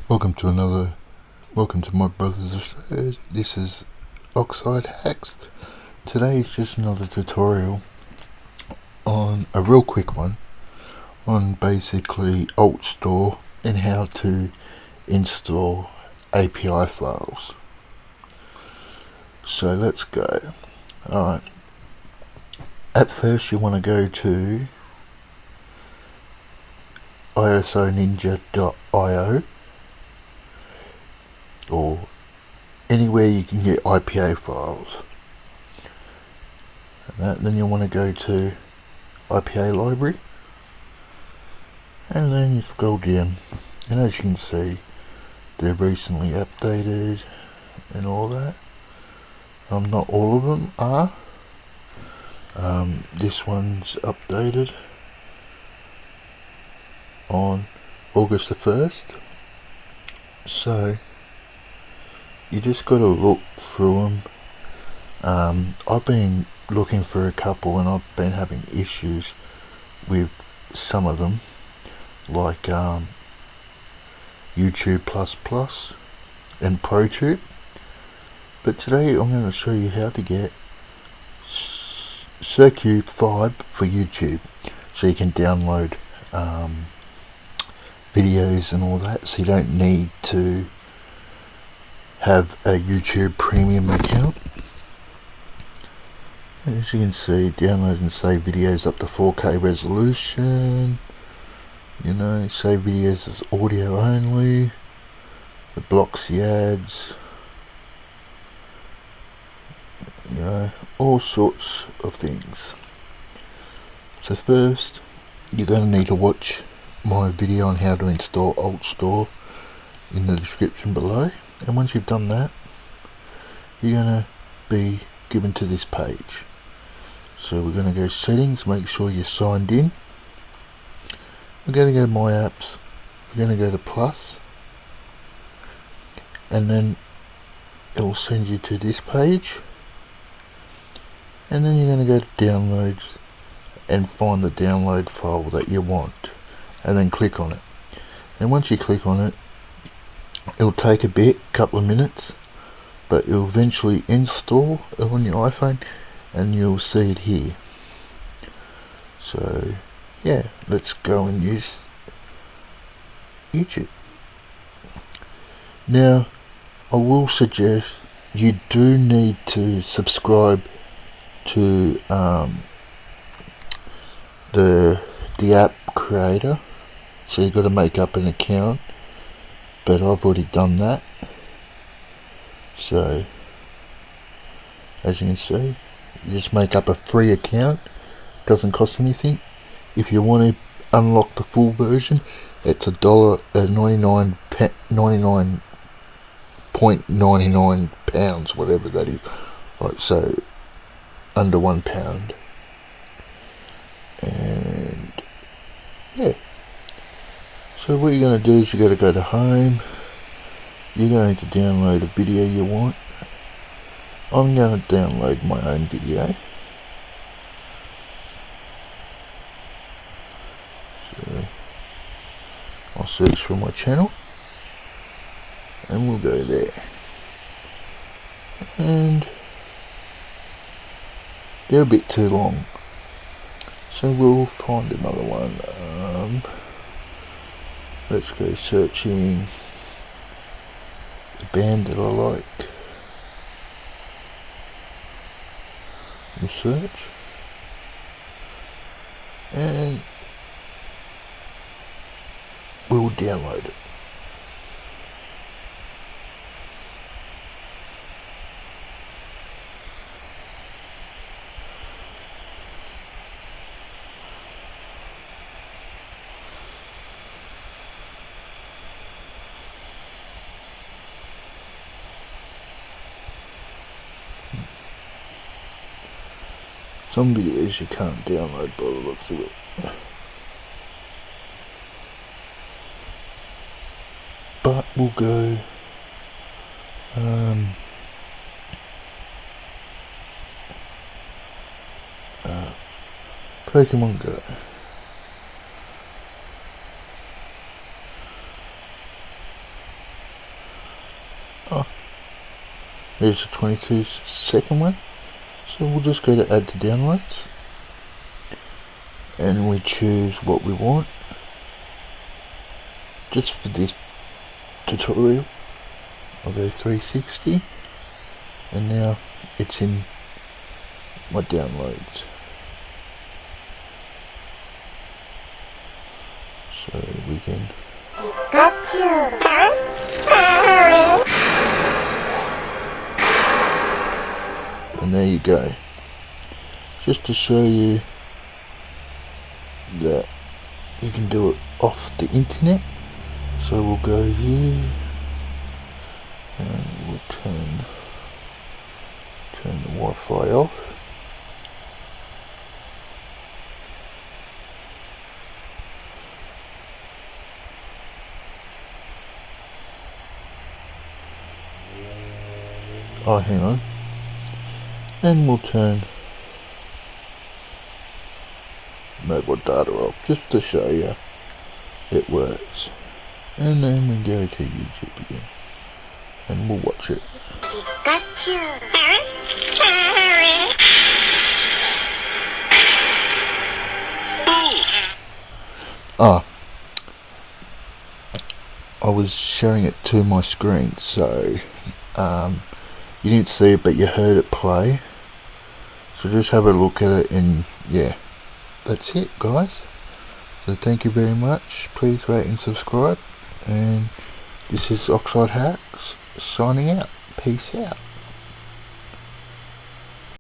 Welcome to my brother's Australia. This is Oxide Hacks. Today is just another tutorial on a real quick one on basically AltStore and how to install API files. So let's go. Alright. At first you want to go to isoninja.io or anywhere you can get IPA files. Then you want to go to IPA library, and then you scroll down, and as you can see, they're recently updated and all that. Not all of them are. This one's updated on August the 1st, so you just got to look through them. I've been looking for a couple and I've been having issues with some of them, like YouTube++ and ProTube. But today I'm going to show you how to get Circube 5 for YouTube, so you can download videos and all that, so you don't need to have a YouTube premium account. As you can see, download and save videos up to 4K resolution. Save videos as audio only. It blocks the ads. All sorts of things. So first, you're going to need to watch my video on how to install AltStore in the description below. And once you've done that, you're going to be given to this page. So we're going to go settings, make sure you're signed in. We're going to go my apps, we're going to go to plus, and then it will send you to this page, and then you're going to go to downloads and find the download file that you want, and then click on it. And once you click on it, it'll take a couple of minutes, but it'll eventually install on your iPhone and you'll see it here. So yeah, let's go and use YouTube. Now I will suggest you do need to subscribe to the app creator, so you've got to make up an account, but I've already done that. So as you can see, you just make up a free account, doesn't cost anything. If you want to unlock the full version, it's £99.99, whatever that is. Right, so under £1. And yeah, so what you're going to do is you're going to go to home. You're going to download a video you want. I'm going to download my own video. So I'll search for my channel and we'll go there. And they're a bit too long, so we'll find another one. Let's go searching a band that I like. We'll search, and we'll download it. Some videos you can't download by the looks of it. But we'll go Pokemon Go. Oh, there's a 22-second one. So we'll just go to add to downloads, and we choose what we want. Just for this tutorial, I'll go 360, and now it's in my downloads. So we can. Got you, Paris. And there you go. Just to show you that you can do it off the internet. So we'll go here and we'll turn the Wi-Fi off. Oh, hang on. And we'll turn mobile data off just to show you it works. And then we go to YouTube again and we'll watch it. Got you, Paris. I was sharing it to my screen, so you didn't see it but you heard it play. So just have a look at it, and yeah, that's it guys. So thank you very much. Please rate and subscribe, and this is Oxide Hacks signing out. Peace out.